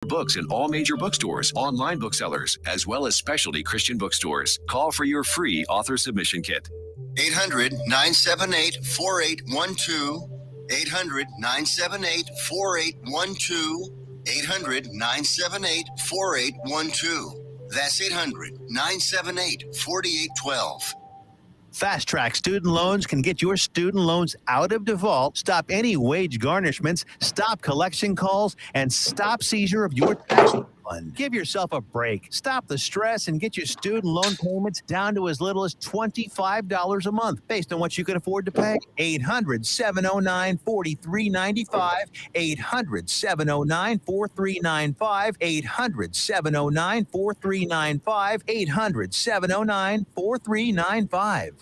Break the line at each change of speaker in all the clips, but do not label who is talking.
Books in all major bookstores, online booksellers, as well as specialty Christian bookstores. Call for your free author submission kit.
800-978-4812. 800-978-4812. 800-978-4812. That's 800-978-4812.
Fast Track Student Loans can get your student loans out of default, stop any wage garnishments, stop collection calls, and stop seizure of your tax refund. Give yourself a break. Stop the stress and get your student loan payments down to as little as $25 a month based on what you can afford to pay. 800-709-4395. 800-709-4395. 800-709-4395. 800-709-4395.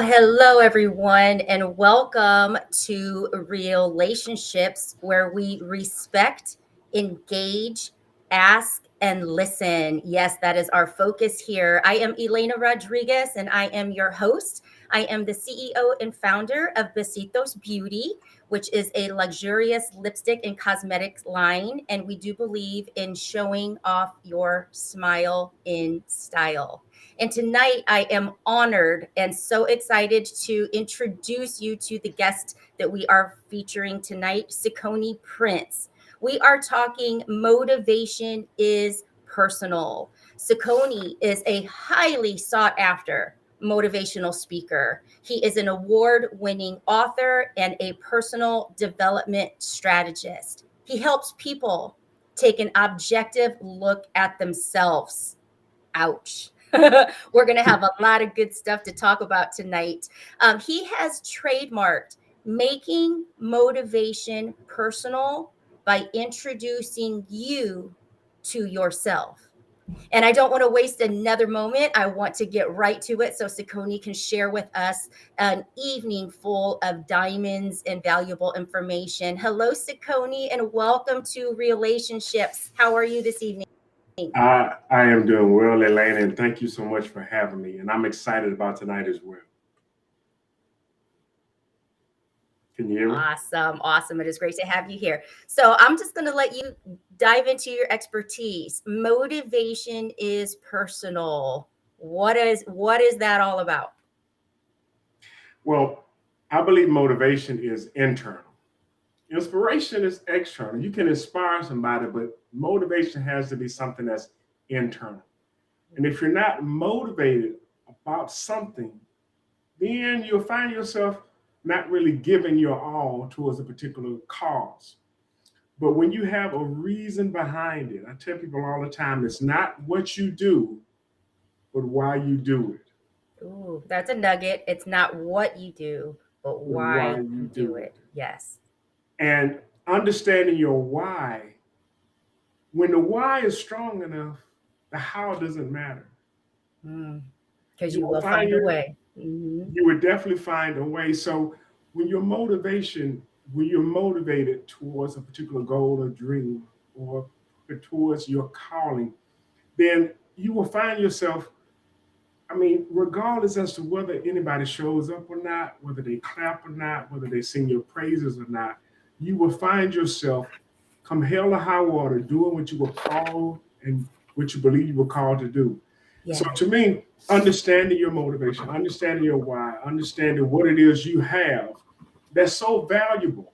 Hello, everyone, and welcome to R.E.A.L.ationships, where we respect, engage, ask, and listen. Yes, that is our focus here. I am Elena Rodriguez, and I am your host. I am the CEO and founder of Besitos Beauty, which is a luxurious lipstick and cosmetics line, and we do believe in showing off your smile in style. And tonight I am honored and so excited to introduce you to the guest that we are featuring tonight, Cicone Prince. We are talking motivation is personal. Cicone is a highly sought after motivational speaker. He is an award-winning author and a personal development strategist. He helps people take an objective look at themselves. Ouch. We're going to have a lot of good stuff to talk about tonight. He has trademarked making motivation personal by introducing you to yourself. And I don't want to waste another moment. I want to get right to it so Cicone can share with us an evening full of diamonds and valuable information. Hello, Cicone, and welcome to R.E.A.L.ationships. How are you this evening?
I am doing well, Elena, and thank you so much for having me. And I'm excited about tonight as well. Can you hear me?
Awesome. It is great to have you here. So I'm just going to let you dive into your expertise. Motivation is personal. What is that all about?
Well, I believe motivation is internal. Inspiration is external. You can inspire somebody, but motivation has to be something that's internal. And if you're not motivated about something, then you'll find yourself not really giving your all towards a particular cause. But when you have a reason behind it, I tell people all the time, it's not what you do, but why you do it.
Ooh, that's a nugget. It's not what you do, but why you do it. Yes.
And understanding your why, when the why is strong enough, the how doesn't matter.
Because you will find a way.
You would definitely find a way. So when you're motivated towards a particular goal or dream or towards your calling, then you will find yourself, regardless as to whether anybody shows up or not, whether they clap or not, whether they sing your praises or not, you will find yourself, come hell or high water, doing what you were called and what you believe you were called to do. Yeah. So to me, understanding your motivation, understanding your why, understanding what it is you have, that's so valuable.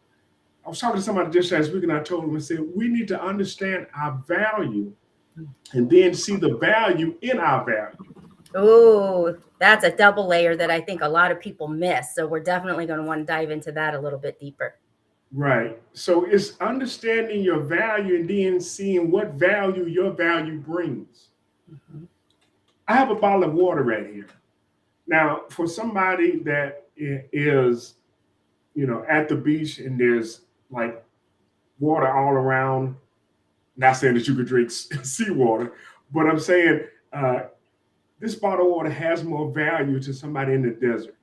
I was talking to somebody just last week and I told them, I said, we need to understand our value and then see the value in our value.
Oh, that's a double layer that I think a lot of people miss. So we're definitely going to want to dive into that a little bit deeper.
Right. So it's understanding your value and then seeing what value your value brings. I have a bottle of water right here. Now, for somebody that is, at the beach and there's like water all around, not saying that you could drink seawater, But I'm saying this bottled water has more value to somebody in the desert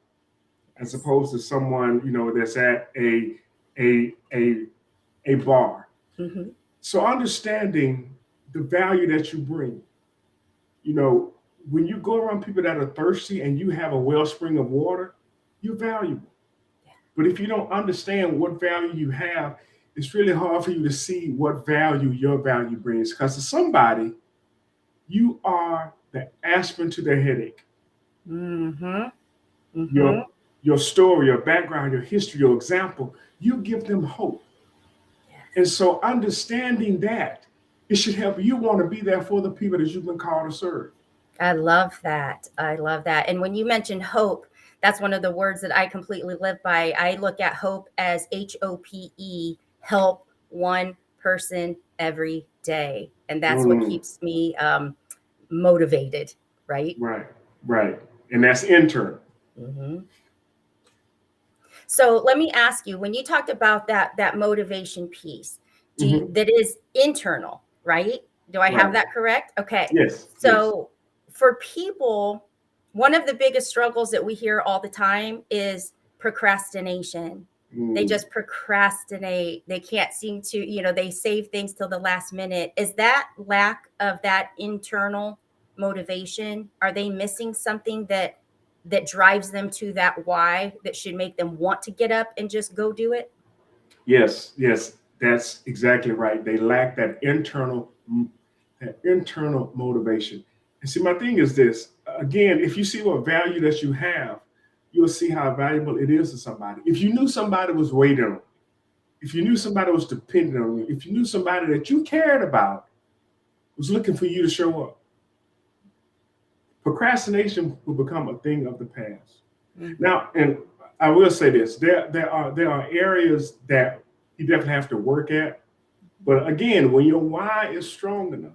as opposed to someone, that's at a bar.
Mm-hmm.
So understanding the value that you bring, when you go around people that are thirsty and you have a wellspring of water, you're valuable. But if you don't understand what value you have, it's really hard for you to see what value your value brings. Because to somebody, you are the aspirin to their headache.
Mm-hmm. Mm-hmm.
Your story, your background, your history, your example, you give them hope. And so understanding that, it should help you want to be there for the people that you've been called to serve.
I love that. I love that. And when you mentioned hope, that's one of the words that I completely live by. I look at hope as HOPE, help one person every day. And that's what keeps me motivated, right?
Right. And that's internal.
Mm-hmm. So let me ask you, when you talked about that motivation piece, that is internal, right? Do I have that correct? Okay.
Yes.
So for people, one of the biggest struggles that we hear all the time is procrastination. They just procrastinate. They can't seem to, they save things till the last minute. Is that lack of that internal motivation? Are they missing something that drives them to that why that should make them want to get up and just go do it?
Yes, that's exactly right. They lack that internal motivation. And see, my thing is this, again, if you see what value that you have, you'll see how valuable it is to somebody. If you knew somebody was waiting on you, if you knew somebody was dependent on you, if you knew somebody that you cared about was looking for you to show up, procrastination will become a thing of the past. Now, and I will say this: there are areas that you definitely have to work at. But again, when your why is strong enough,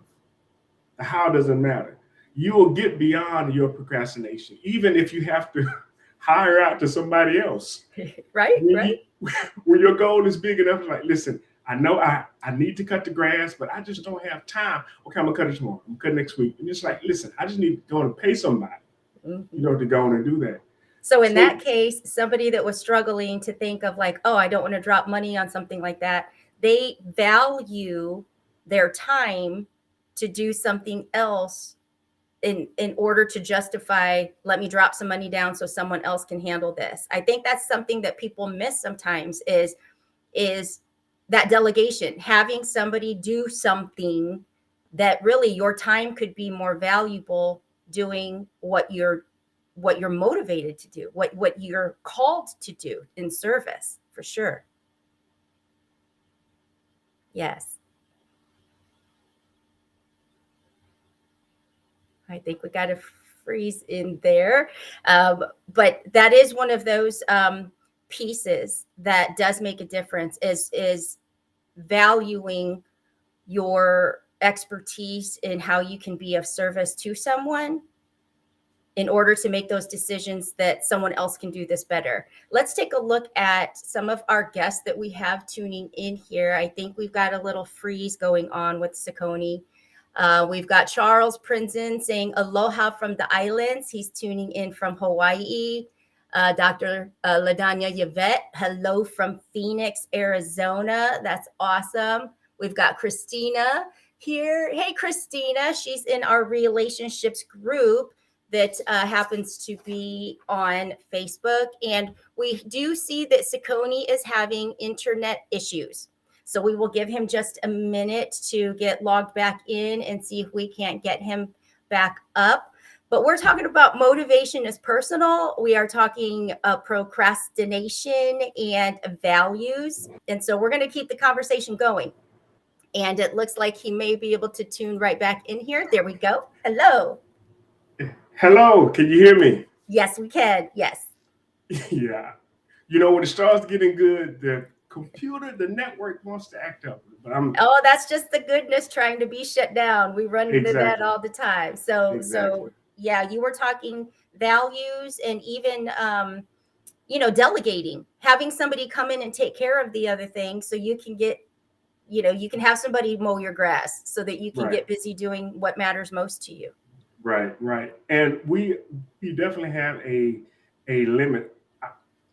the how doesn't matter. You will get beyond your procrastination, even if you have to hire out to somebody else.
Right.
When your goal is big enough, like, listen, I know I need to cut the grass, but I just don't have time. Okay, I'm gonna cut it tomorrow. I'm gonna cut it next week. And it's like, listen, I just need to go and pay somebody, to go on and do that.
So in that case, somebody that was struggling to think of like, oh, I don't want to drop money on something like that, they value their time to do something else in order to justify, let me drop some money down so someone else can handle this. I think that's something that people miss sometimes is that delegation, having somebody do something that really your time could be more valuable doing what you're motivated to do, what you're called to do in service, for sure. Yes. I think we got a freeze in there. But that is one of those pieces that does make a difference is valuing your expertise in how you can be of service to someone in order to make those decisions that someone else can do this better. Let's take a look at some of our guests that we have tuning in here. I think we've got a little freeze going on with Cicone. We've got Charles Prinzen saying aloha from the islands. He's tuning in from Hawaii. Dr. LaDanya Yvette, hello from Phoenix, Arizona. That's awesome. We've got Christina here. Hey, Christina. She's in our relationships group that happens to be on Facebook. And we do see that Cicone is having internet issues. So we will give him just a minute to get logged back in and see if we can't get him back up. But we're talking about motivation is personal. We are talking procrastination and values. And so we're going to keep the conversation going. And it looks like he may be able to tune right back in here. There we go. Hello.
Hello. Can you hear me?
Yes, we can. Yes.
Yeah. When it starts getting good, the network wants to act up. But
that's just the goodness trying to be shut down. We run into that all the time. So yeah, you were talking values and even delegating, having somebody come in and take care of the other thing so you can get you can have somebody mow your grass so that you can
Right.
get busy doing what matters most to you.
Right, right. And we definitely have a limit.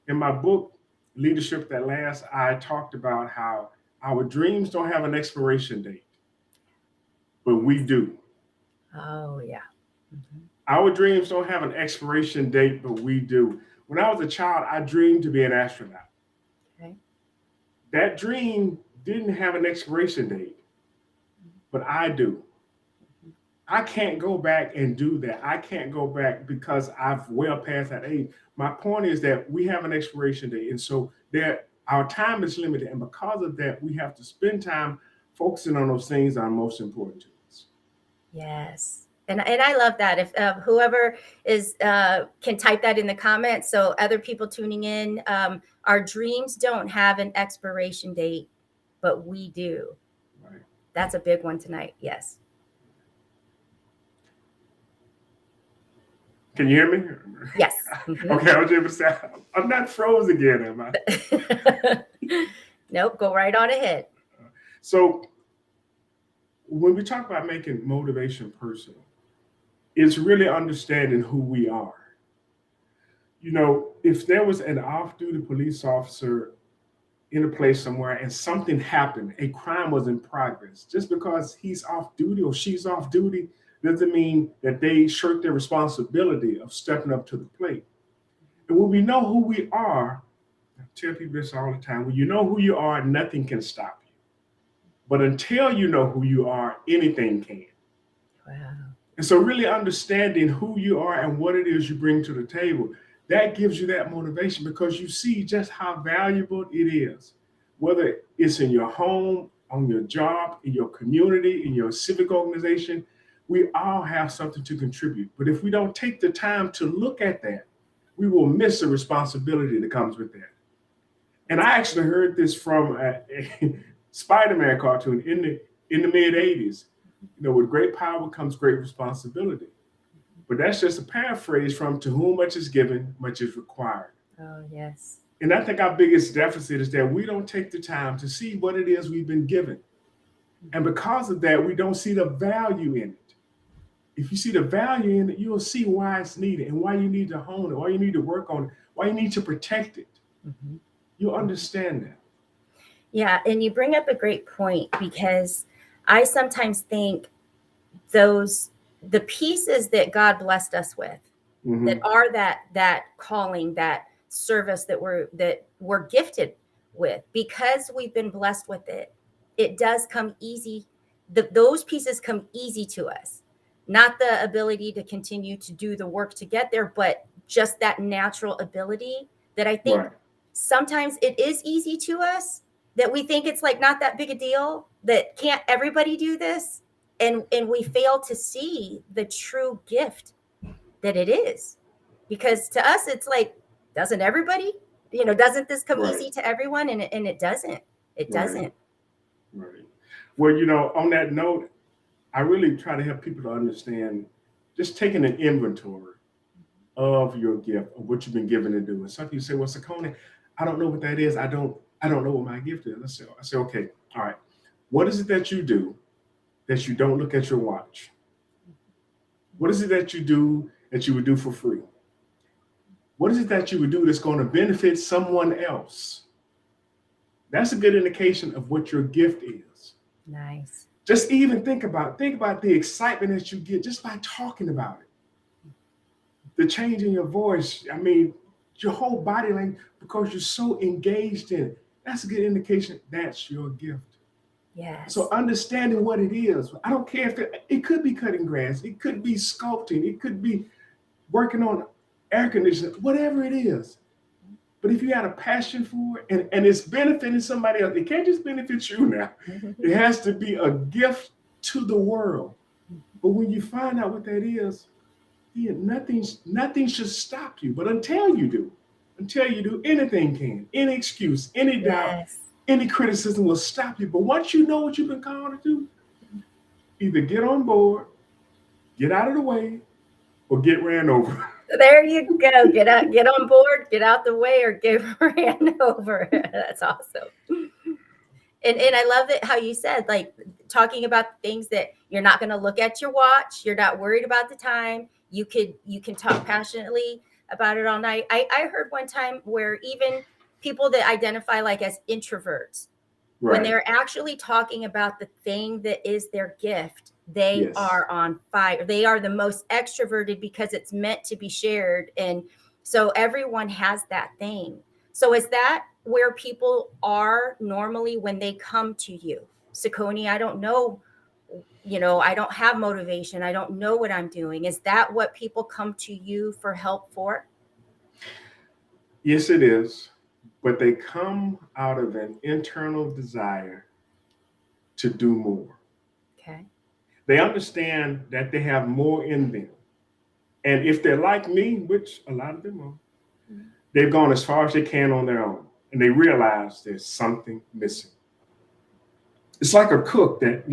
In my book, Leadership That Lasts, I talked about how our dreams don't have an expiration date, but we do.
Oh, yeah.
Our dreams don't have an expiration date, but we do. When I was a child, I dreamed to be an astronaut.
Okay.
That dream didn't have an expiration date, but I do. I can't go back and do that. I can't go back because I've well past that age. My point is that we have an expiration date. And so our time is limited. And because of that, we have to spend time focusing on those things that are most important to us.
Yes. And I love that. If whoever is can type that in the comments, so other people tuning in, our dreams don't have an expiration date, but we do.
Right.
That's a big one tonight. Yes.
Can you hear me?
Yes.
Okay, I was able to say, I'm not froze again, am I?
Nope, go right on ahead.
So when we talk about making motivation personal, it's really understanding who we are. If there was an off-duty police officer in a place somewhere and something happened, a crime was in progress, just because he's off duty or she's off duty doesn't mean that they shirk their responsibility of stepping up to the plate. And when we know who we are, I tell people this all the time, when you know who you are, nothing can stop you. But until you know who you are, anything can.
Wow.
And so really understanding who you are and what it is you bring to the table, that gives you that motivation because you see just how valuable it is, whether it's in your home, on your job, in your community, in your civic organization. We all have something to contribute. But if we don't take the time to look at that, we will miss the responsibility that comes with that. And I actually heard this from a Spider-Man cartoon in the mid-'80s. With great power comes great responsibility. But that's just a paraphrase from "To whom much is given, much is required."
Oh, yes.
And I think our biggest deficit is that we don't take the time to see what it is we've been given. And because of that, we don't see the value in it. If you see the value in it, you'll see why it's needed and why you need to hone it, why you need to work on it, why you need to protect it.
Mm-hmm.
You'll understand that.
Yeah, and you bring up a great point because I sometimes think the pieces that God blessed us with,
Mm-hmm.
that are that calling, that service that we're gifted with, because we've been blessed with it, it does come easy. Those pieces come easy to us. Not the ability to continue to do the work to get there, but just that natural ability that I think
Right.
sometimes it is easy to us, that we think it's like not that big a deal, that can't everybody do this? And we fail to see the true gift that it is. Because to us, it's like, doesn't everybody? Doesn't this come
Right.
easy to everyone? And it doesn't. It doesn't.
Right. Well, on that note, I really try to help people to understand just taking an inventory of your gift, of what you've been given to do. And some people say, well, Cicone, I don't know what that is. I don't know what my gift is. I say, okay, all right. What is it that you do that you don't look at your watch? What is it that you do that you would do for free? What is it that you would do that's going to benefit someone else? That's a good indication of what your gift is.
Nice.
Just even think about the excitement that you get just by talking about it. The change in your voice, your whole body language, because you're so engaged in it. That's a good indication that's your gift.
Yes.
So understanding what it is, I don't care if it could be cutting grass, it could be sculpting, it could be working on air conditioning, whatever it is. But if you had a passion for it and it's benefiting somebody else, it can't just benefit you now. It has to be a gift to the world. But when you find out what that is, nothing should stop you. But until you do, anything can. Any excuse, any doubt,
Yes.
any criticism will stop you. But once you know what you've been called to do, either get on board, get out of the way, or get ran over.
There you go. Get on board, get out the way, or get ran over. That's awesome. And I love it how you said, like, talking about things that you're not going to look at your watch. You're not worried about the time. You can talk passionately about it all night. I heard one time where even people that identify like as introverts, when they're actually talking about the thing that is their gift, they
Yes.
are on fire. They are the most extroverted because it's meant to be shared. And so everyone has that thing. So is that where people are normally when they come to you? Cicone, I don't know, I don't have motivation. I don't know what I'm doing. Is that what people come to you for help for?
Yes, it is. But they come out of an internal desire to do more.
Okay.
They understand that they have more in them. And if they're like me, which a lot of them are, they've gone as far as they can on their own. And they realize there's something missing. It's like a cook that,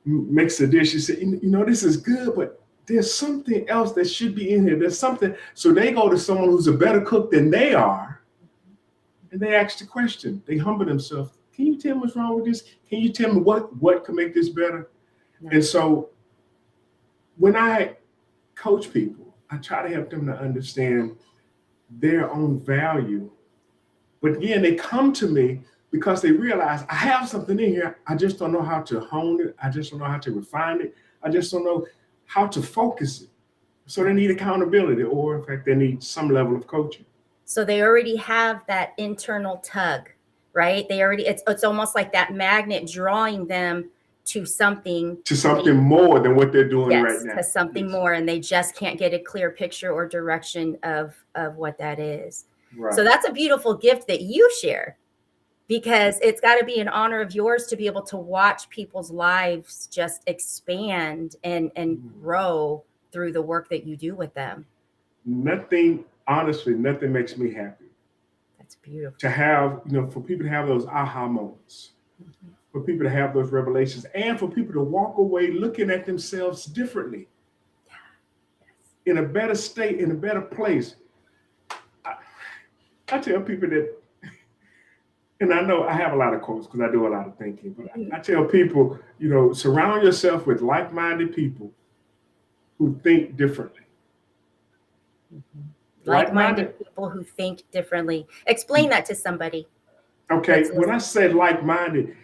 makes a dish. You say, this is good, but there's something else that should be in here. There's something. So they go to someone who's a better cook than they are. And they ask the question. They humble themselves. Can you tell me what's wrong with this? Can you tell me what can make this better? No. And so when I coach people, I try to help them to understand their own value. But again, they come to me because they realize I have something in here. I just don't know how to hone it. I just don't know how to refine it. I just don't know how to focus it. So they need accountability, or in fact, they need some level of coaching.
So they already have that internal tug, right? It's almost like that magnet drawing them to something
more than what they're doing right now.
To something more, and they just can't get a clear picture or direction of what that is. Right. So that's a beautiful gift that you share, because it's got to be an honor of yours to be able to watch people's lives just expand and grow through the work that you do with them.
Honestly, nothing makes me happy.
That's beautiful.
To have, for people to have those aha moments, for people to have those revelations, and for people to walk away looking at themselves differently. Yeah. Yes. In a better state, in a better place. I tell people that, and I know I have a lot of quotes because I do a lot of thinking, but I tell people, surround yourself with like-minded people who think differently.
Mm-hmm. Like-minded people who think differently. Explain that to somebody.
Okay, when I say like-minded,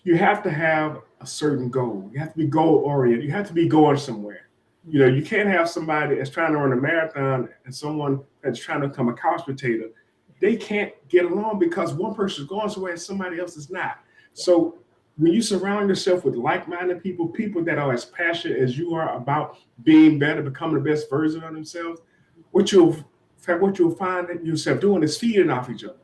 you have to have a certain goal. You have to be goal-oriented. You have to be going somewhere. You can't have somebody that's trying to run a marathon and someone that's trying to become a couch potato. They can't get along because one person is going somewhere and somebody else is not. So when you surround yourself with like-minded people that are as passionate as you are about being better, becoming the best version of themselves, what you'll find yourself doing is feeding off each other.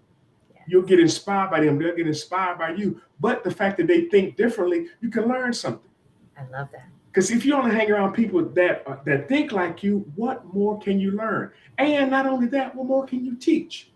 Yeah. You'll get inspired by them. They'll get inspired by you. But the fact that they think differently, you can learn something.
I love that.
Because if you only hang around people that think like you, what more can you learn? And not only that, what more can you teach?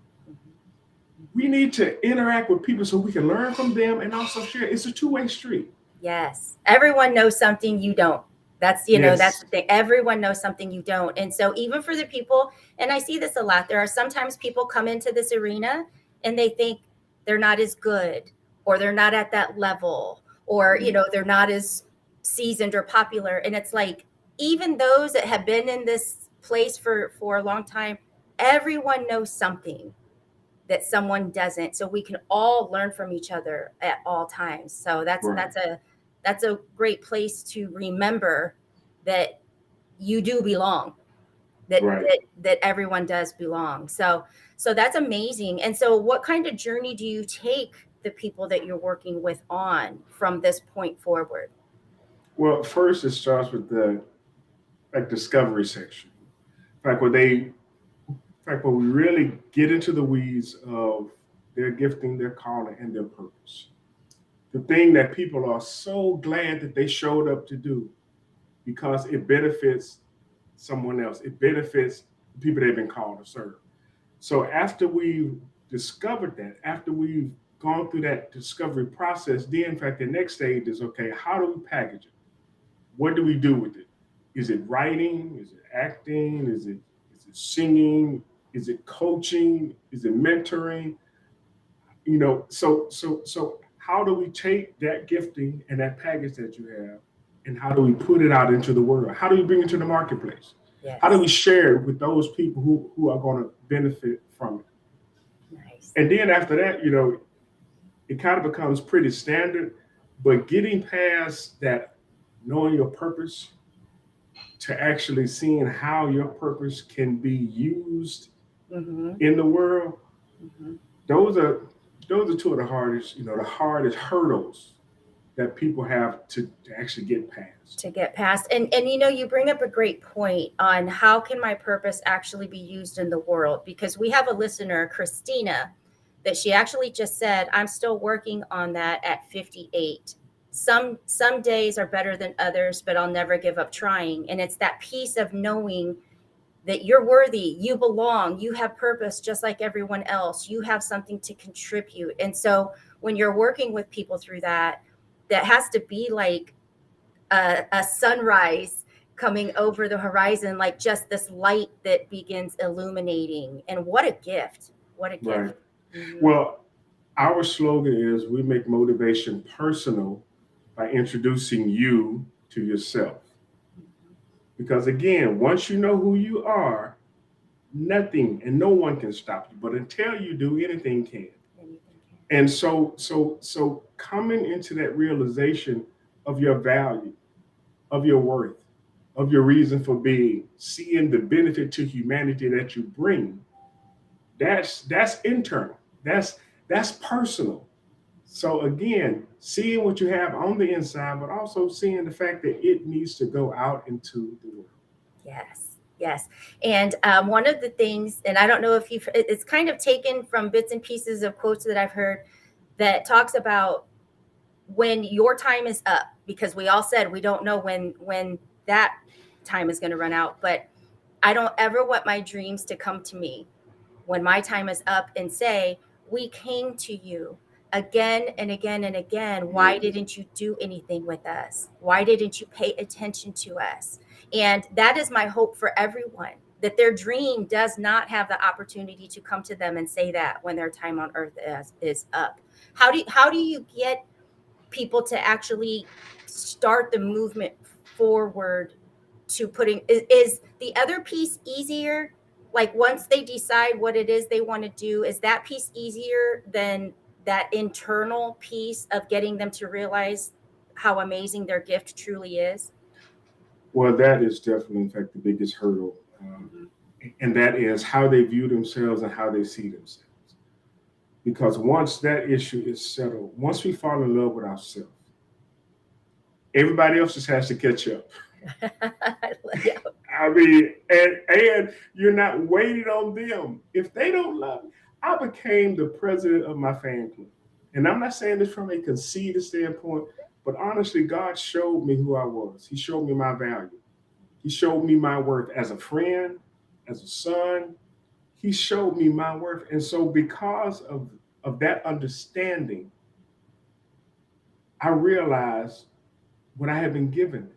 We need to interact with people so we can learn from them and also share. It's a two-way street.
Yes. Everyone knows something you don't. That's, that's the thing. Everyone knows something you don't. And so even for the people, and I see this a lot, there are sometimes people come into this arena and they think they're not as good, or they're not at that level, or, they're not as seasoned or popular. And it's like, even those that have been in this place for a long time, everyone knows something that someone doesn't. So we can all learn from each other at all times. So that's a great place to remember that you do belong, that everyone does belong. So that's amazing. And so what kind of journey do you take the people that you're working with on from this point forward?
Well, first it starts with the discovery section. When we really get into the weeds of their gifting, their calling, and their purpose. The thing that people are so glad that they showed up to do, because it benefits someone else. It benefits the people they've been called to serve. So after we've discovered that, after we've gone through that discovery process, then in fact, the next stage is, okay, how do we package it? What do we do with it? Is it writing? Is it acting? Is it singing? Is it coaching? Is it mentoring? So how do we take that gifting and that package that you have, and how do we put it out into the world? How do we bring it to the marketplace?
Yes.
How do we share it with those people who are going to benefit from it?
Nice.
And then after that, it kind of becomes pretty standard, but getting past that, knowing your purpose, to actually seeing how your purpose can be used in the world, those are two of the hardest, the hardest hurdles that people have to actually get past.
And you bring up a great point on how can my purpose actually be used in the world, because we have a listener, Christina, that she actually just said, I'm still working on that at 58. Some days are better than others, but I'll never give up trying. And it's that piece of knowing that you're worthy, you belong, you have purpose just like everyone else, you have something to contribute. And so when you're working with people through that has to be like a sunrise coming over the horizon, like just this light that begins illuminating. And what a gift. What a gift.
Right. Well, our slogan is, we make motivation personal by introducing you to yourself. Because again, once you know who you are, nothing and no one can stop you. But until you do, anything can. And so coming into that realization of your value, of your worth, of your reason for being, seeing the benefit to humanity that you bring, that's internal. That's personal. So again, seeing what you have on the inside, but also seeing the fact that it needs to go out into the world.
Yes. And one of the things, and I don't know if it's kind of taken from bits and pieces of quotes that I've heard, that talks about when your time is up, because we all said we don't know when that time is going to run out, but I don't ever want my dreams to come to me when my time is up and say, we came to you again and again and again. Why didn't you do anything with us? Why didn't you pay attention to us? And that is my hope for everyone, that their dream does not have the opportunity to come to them and say that when their time on earth is up. How do you get people to actually start the movement forward to putting, is the other piece easier? Like once they decide what it is they want to do, is that piece easier than that internal piece of getting them to realize how amazing their gift truly is?
Well, that is definitely, in fact, the biggest hurdle. And that is how they view themselves and how they see themselves. Because once that issue is settled, once we fall in love with ourselves, everybody else just has to catch up. I mean, and you're not waiting on them. If they don't love me, I became the president of my fan club. And I'm not saying this from a conceited standpoint, but honestly, God showed me who I was. He showed me my value. He showed me my worth as a friend, as a son. He showed me my worth. And so because of that understanding, I realized what I had been given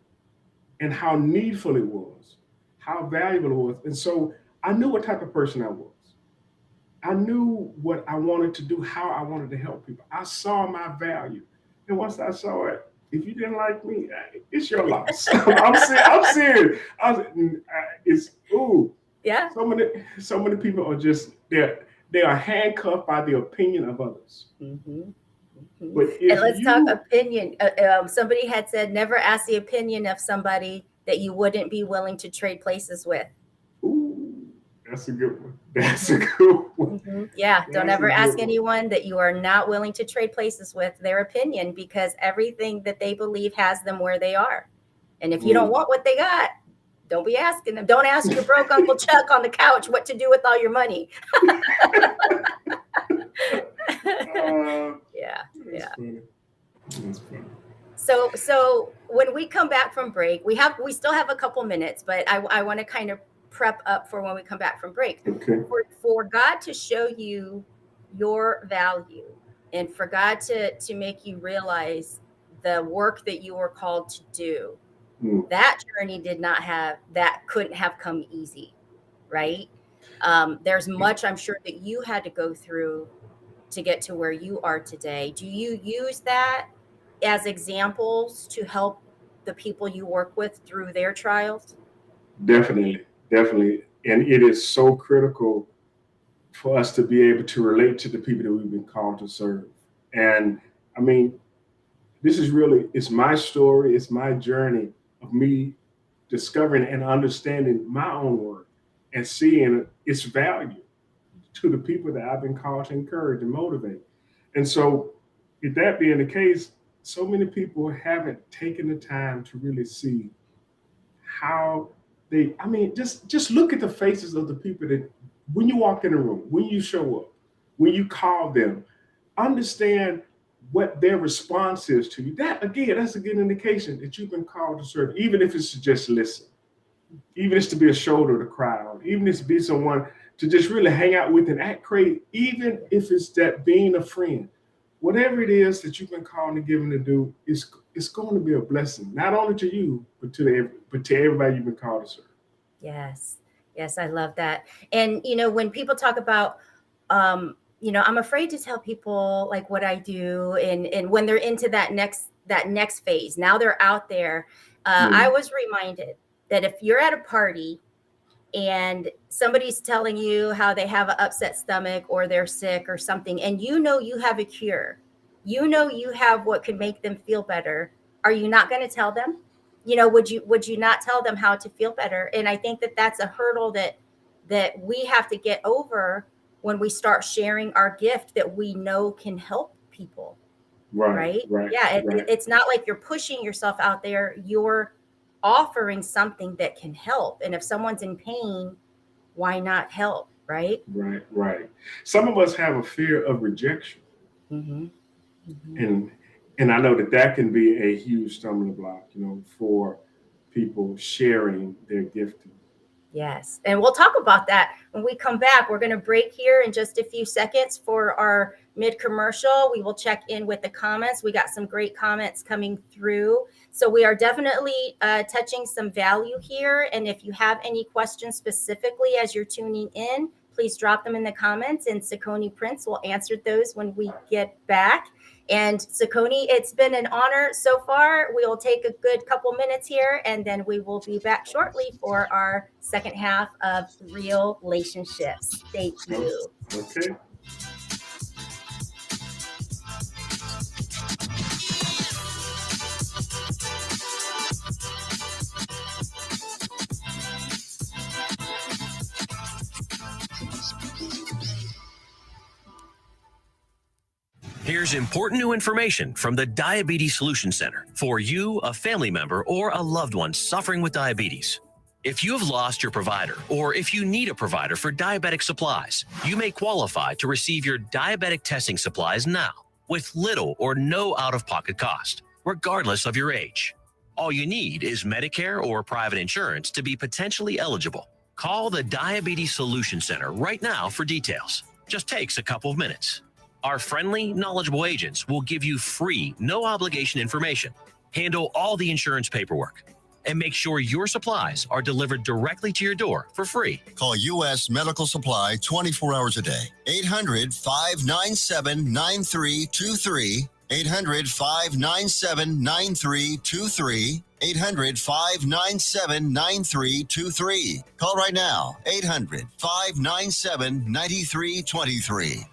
and how needful it was, how valuable it was. And so I knew what type of person I was. I knew what I wanted to do, how I wanted to help people. I saw my value. And once I saw it, if you didn't like me, it's your loss. I'm serious.
Yeah.
So many people are just, they are handcuffed by the opinion of others. But
and let's talk opinion. Somebody had said, never ask the opinion of somebody that you wouldn't be willing to trade places with.
Ooh, that's a good one. That's a good one.
Yeah, don't ever ask anyone that you are not willing to trade places with their opinion, because everything that they believe has them where they are. And if you don't want what they got, don't be asking them. Don't ask your broke Uncle Chuck on the couch what to do with all your money.
That's funny.
So when we come back from break, we still have a couple minutes, but I want to kind of prep up for when we come back from break.
Okay.
For God to show you your value, and for God to make you realize the work that you were called to do, that journey couldn't have come easy, right? There's much I'm sure that you had to go through to get to where you are today. Do you use that as examples to help the people you work with through their trials?
Definitely, definitely. And it is so critical for us to be able to relate to the people that we've been called to serve. And I mean, this is really, it's my story, it's my journey of me discovering and understanding my own work and seeing its value to the people that I've been called to encourage and motivate. And so, with that being the case, so many people haven't taken the time to really see how they, I mean, just look at the faces of the people that when you walk in the room, when you show up, when you call them, understand what their response is to you. That again, that's a good indication that you've been called to serve, even if it's to just listen, even if it's to be a shoulder to cry on, even if it's to be someone to just really hang out with and act crazy, even if it's that being a friend. Whatever it is that you've been called and given to do, it's going to be a blessing, not only to you, but to everybody you've been called to serve.
Yes. Yes, I love that. And, when people talk about, I'm afraid to tell people like what I do. And when they're into that next phase, now they're out there. I was reminded that if you're at a party and somebody's telling you how they have an upset stomach or they're sick or something, and you have a cure, you have what could make them feel better, are you not going to tell them? Would you not tell them how to feel better? And I think that that's a hurdle that we have to get over when we start sharing our gift that we know can help people. Right? Yeah, it's not like you're pushing yourself out there. You're offering something that can help. And if someone's in pain, why not help? Right.
Some of us have a fear of rejection.
Mm-hmm. Mm-hmm.
And I know that can be a huge stumbling block, for people sharing their gifting.
Yes. And we'll talk about that when we come back. We're going to break here in just a few seconds for our mid-commercial. We will check in with the comments. We got some great comments coming through. So we are definitely touching some value here. And if you have any questions specifically as you're tuning in, please drop them in the comments, and Cicone Prince will answer those when we get back. And Cicone, it's been an honor so far. We will take a good couple minutes here, and then we will be back shortly for our second half of R.E.A.L.ationships. Thank you.
Okay.
Here's important new information from the Diabetes Solution Center for you, a family member, or a loved one suffering with diabetes. If you have lost your provider, or if you need a provider for diabetic supplies, you may qualify to receive your diabetic testing supplies now with little or no out-of-pocket cost, regardless of your age. All you need is Medicare or private insurance to be potentially eligible. Call the Diabetes Solution Center right now for details. Just takes a couple of minutes. Our friendly, knowledgeable agents will give you free, no-obligation information, handle all the insurance paperwork, and make sure your supplies are delivered directly to your door for free.
Call U.S. Medical Supply 24 hours a day. 800-597-9323. 800-597-9323. 800-597-9323. Call right now. 800-597-9323.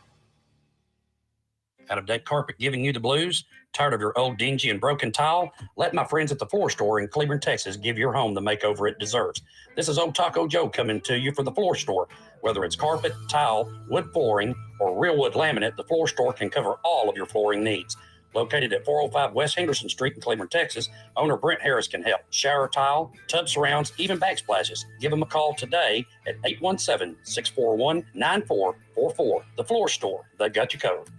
Out-of-date carpet giving you the blues? Tired of your old dingy and broken tile? Let my friends at the Floor Store in Cleburne, Texas give your home the makeover it deserves. This is Old Taco Joe coming to you for the Floor Store. Whether it's carpet, tile, wood flooring, or real wood laminate, the Floor Store can cover all of your flooring needs. Located at 405 West Henderson Street in Cleburne, Texas, owner Brent Harris can help. Shower tile, tub surrounds, even backsplashes. Give them a call today at 817-641-9444. The Floor Store, they got you covered.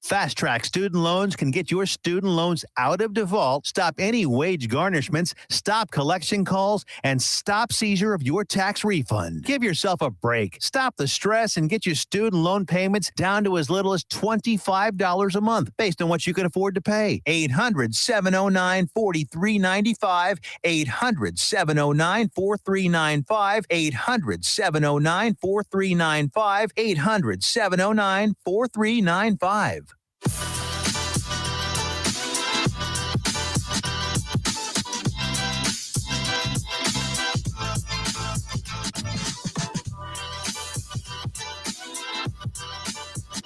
Fast Track Student Loans can get your student loans out of default, stop any wage garnishments, stop collection calls, and stop seizure of your tax refund. Give yourself a break. Stop the stress and get your student loan payments down to as little as $25 a month based on what you can afford to pay. 800-709-4395. 800-709-4395. 800-709-4395. 800-709-4395.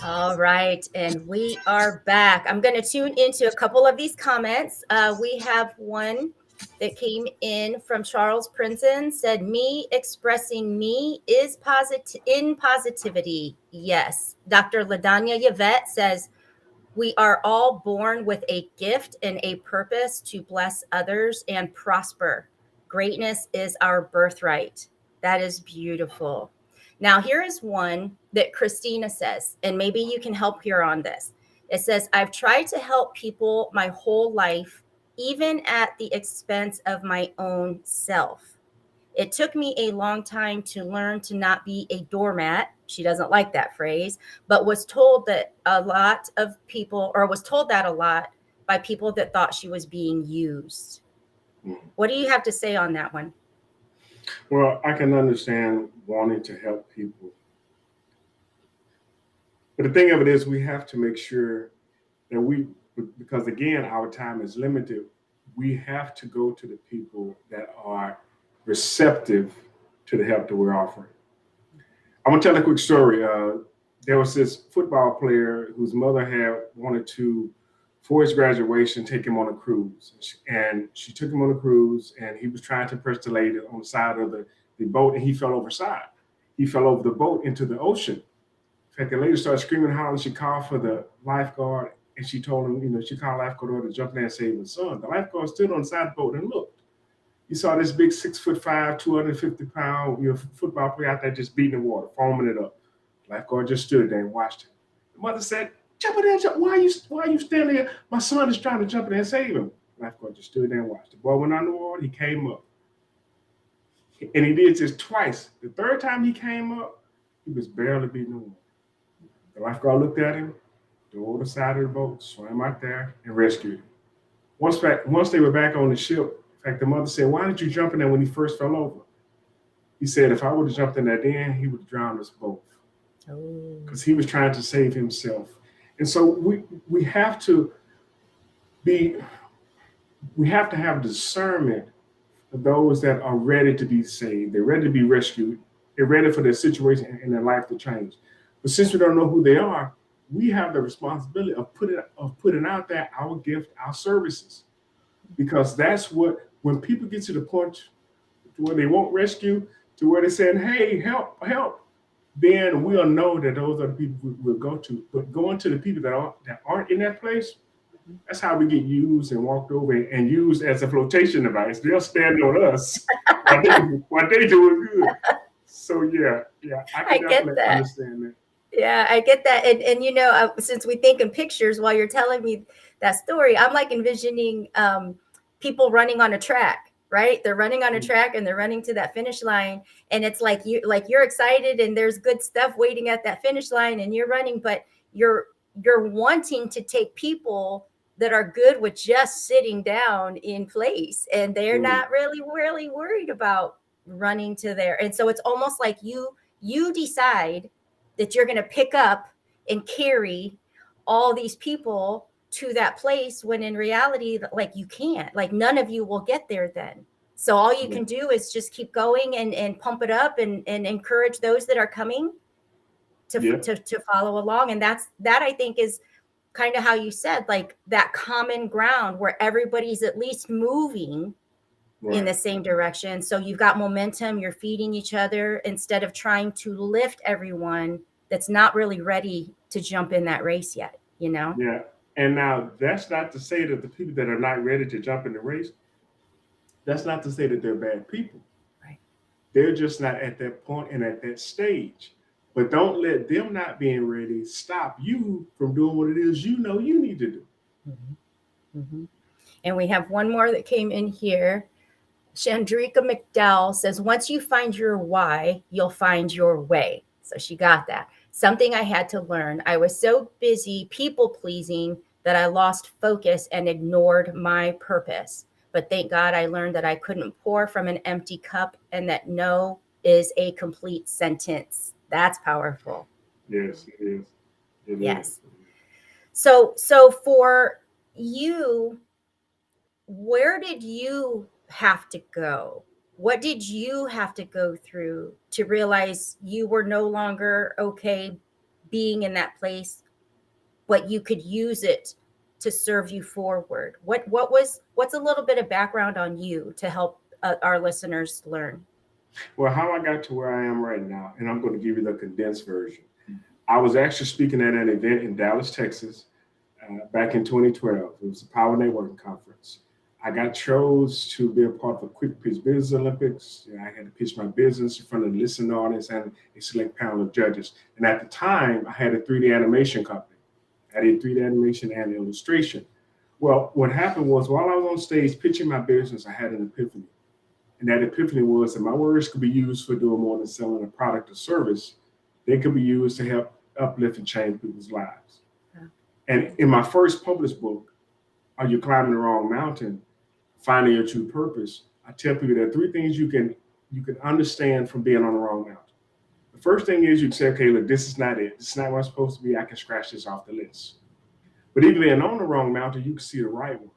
All right, and we are back. I'm going to tune into a couple of these comments. We have one that came in from Charles Princeton, said, me expressing me is in positivity. Yes. Dr. LaDanya Yvette says, we are all born with a gift and a purpose to bless others and prosper. Greatness is our birthright. That is beautiful. Now, here is one that Christina says, and maybe you can help here on this. It says, I've tried to help people my whole life, even at the expense of my own self. It took me a long time to learn to not be a doormat. She doesn't like that phrase, but was told that a lot by people that thought she was being used. What do you have to say on that one?
Well, I can understand wanting to help people. But the thing of it is, we have to make sure that because again, our time is limited, we have to go to the people that are receptive to the help that we're offering. I'm gonna tell a quick story. There was this football player whose mother had wanted to, for his graduation, take him on a cruise. And she took him on a cruise, and he was trying to press the lady on the side of the boat, and he fell overside. He fell over the boat into the ocean. In fact, the lady started screaming, hollering. She called for the lifeguard, and she told him, she called lifeguard to jump in and save his son. The lifeguard stood on the side of the boat and looked. He saw this big 6'5", 250-pound football player out there just beating the water, foaming it up. The lifeguard just stood there and watched him. The mother said, jump in there, why are you standing there? My son is trying to jump in there and save him. The lifeguard just stood there and watched. The boy went underwater, he came up. And he did this twice. The third time he came up, he was barely beating the water. The lifeguard looked at him, dove the side of the boat, swam out there, and rescued him. Once they were back on the ship, in fact, the mother said, why did you jump in there when he first fell over? He said, if I would have jumped in there then, he would have drowned us both. Because he was trying to save himself. And so we have to have discernment of those that are ready to be saved. They're ready to be rescued. They're ready for their situation and their life to change. But since we don't know who they are, we have the responsibility of putting out there our gift, our services. Because that's when people get to the point where they want rescue, to where they're saying, hey, help, then we'll know that those are the people we'll go to. But going to the people that aren't in that place, that's how we get used and walked over and used as a flotation device. They'll stand on us while they doing good. So yeah, I can definitely understand that.
Yeah, I get that. And since we think in pictures while you're telling me that story, I'm like envisioning people running on a track, right? They're running on a track and they're running to that finish line. And it's like you're excited and there's good stuff waiting at that finish line and you're running, but you're wanting to take people that are good with just sitting down in place. And they're not really worried about running to there. And so it's almost like you decide that you're going to pick up and carry all these people to that place, when in reality, like, you can't, like, none of you will get there then. So all you can do is just keep going and pump it up and encourage those that are coming to follow along. And that I think is kind of how you said, like, that common ground where everybody's at least moving in the same direction. So you've got momentum, you're feeding each other instead of trying to lift everyone that's not really ready to jump in that race yet, Yeah.
And now that's not to say that the people that are not ready to jump in the race, that's not to say that they're bad people.
Right.
They're just not at that point and at that stage. But don't let them not being ready stop you from doing what it is you know you need to do.
Mm-hmm. Mm-hmm. And we have one more that came in here. Chandrika McDowell says, once you find your why, you'll find your way. So she got that. Something I had to learn. I was so busy people pleasing that I lost focus and ignored my purpose. But thank God I learned that I couldn't pour from an empty cup and that no is a complete sentence. That's powerful.
Yes, it is.
Yes.
Is.
So for you, where did you have to go? What did you have to go through to realize you were no longer okay being in that place, but you could use it to serve you forward? What's a little bit of background on you to help our listeners learn?
Well, how I got to where I am right now, and I'm going to give you the condensed version. I was actually speaking at an event in Dallas, Texas, back in 2012. It was a Power Networking Conference. I got chose to be a part of the Quick Pitch Business Olympics. I had to pitch my business in front of the listening audience and a select panel of judges. And at the time, I had a 3D animation company. I did 3D animation and illustration. Well, what happened was while I was on stage pitching my business, I had an epiphany. And that epiphany was that my words could be used for doing more than selling a product or service. They could be used to help uplift and change people's lives. Yeah. And in my first published book, Are You Climbing the Wrong Mountain? Finding Your True Purpose, I tell people there are three things you can understand from being on the wrong mountain. The first thing is you can say, okay, look, this is not it. This is not what I'm supposed to be. I can scratch this off the list. But even being on the wrong mountain, you can see the right one.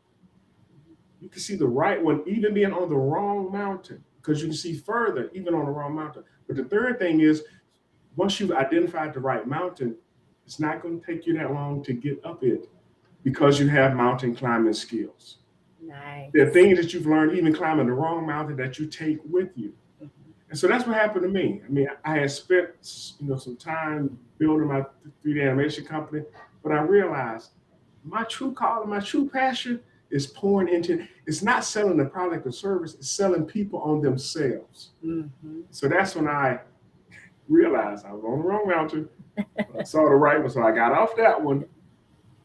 You can see the right one, even being on the wrong mountain, because you can see further, even on the wrong mountain. But the third thing is, once you've identified the right mountain, it's not going to take you that long to get up it because you have mountain climbing skills.
Nice.
There are things that you've learned, even climbing the wrong mountain, that you take with you. Mm-hmm. And so that's what happened to me. I mean, I had spent, some time building my 3D animation company, but I realized my true calling, my true passion is pouring into, it's not selling a product or service, it's selling people on themselves. Mm-hmm. So that's when I realized I was on the wrong mountain. I saw the right one, so I got off that one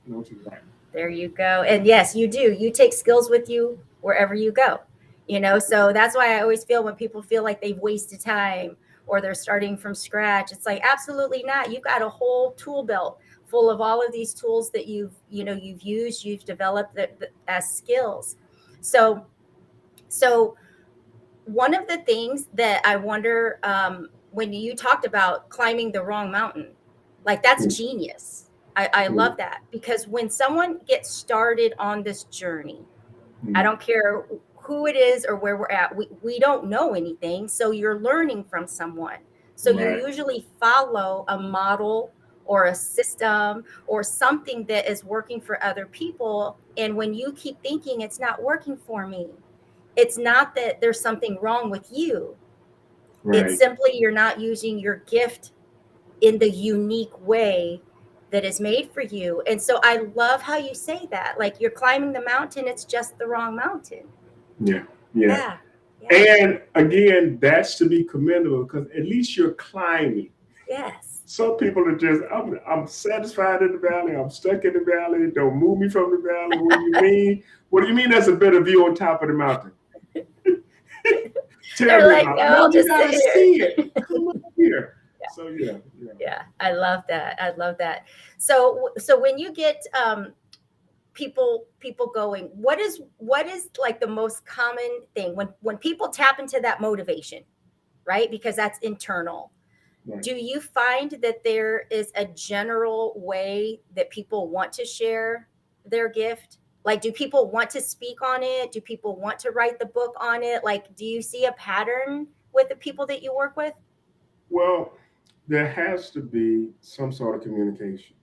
and on to the right one.
There you go. And yes, you do. You take skills with you wherever you go, so that's why I always feel when people feel like they've wasted time or they're starting from scratch, it's like, absolutely not. You've got a whole tool belt full of all of these tools that you've used, you've developed as skills. So one of the things that I wonder, when you talked about climbing the wrong mountain, like that's genius. I love that, because when someone gets started on this journey, I don't care who it is or where we're at, we don't know anything. So you're learning from someone. So you usually follow a model or a system or something that is working for other people. And when you keep thinking it's not working for me, it's not that there's something wrong with you. It's simply you're not using your gift in the unique way that is made for you. And so I love how you say that, like you're climbing the mountain, it's just the wrong mountain. Yeah.
And again, that's to be commendable, because at least you're climbing.
Yes.
Some people are just, I'm satisfied in the valley, I'm stuck in the valley, don't move me from the valley. What do you mean? What do you mean there's a better view on top of the mountain?
They're like, no,
you gotta see it. Come up here.
Yeah.
So
yeah, I love that. So when you get people going, what is like the most common thing when people tap into that motivation, right? Because that's internal. Right. Do you find that there is a general way that people want to share their gift? Like, do people want to speak on it? Do people want to write the book on it? Like, do you see a pattern with the people that you work with?
Well, there has to be some sort of communications.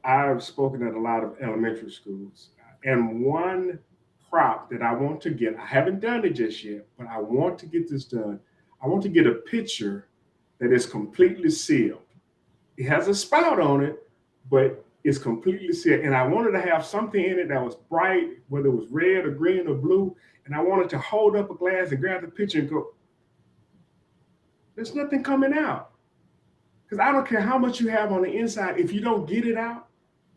I've spoken at a lot of elementary schools, and one prop that I want to get, I haven't done it just yet, but I want to get this done. I want to get a picture that is completely sealed. It has a spout on it, but it's completely sealed. And I wanted to have something in it that was bright, whether it was red or green or blue. And I wanted to hold up a glass and grab the picture and go, there's nothing coming out. Because I don't care how much you have on the inside, if you don't get it out,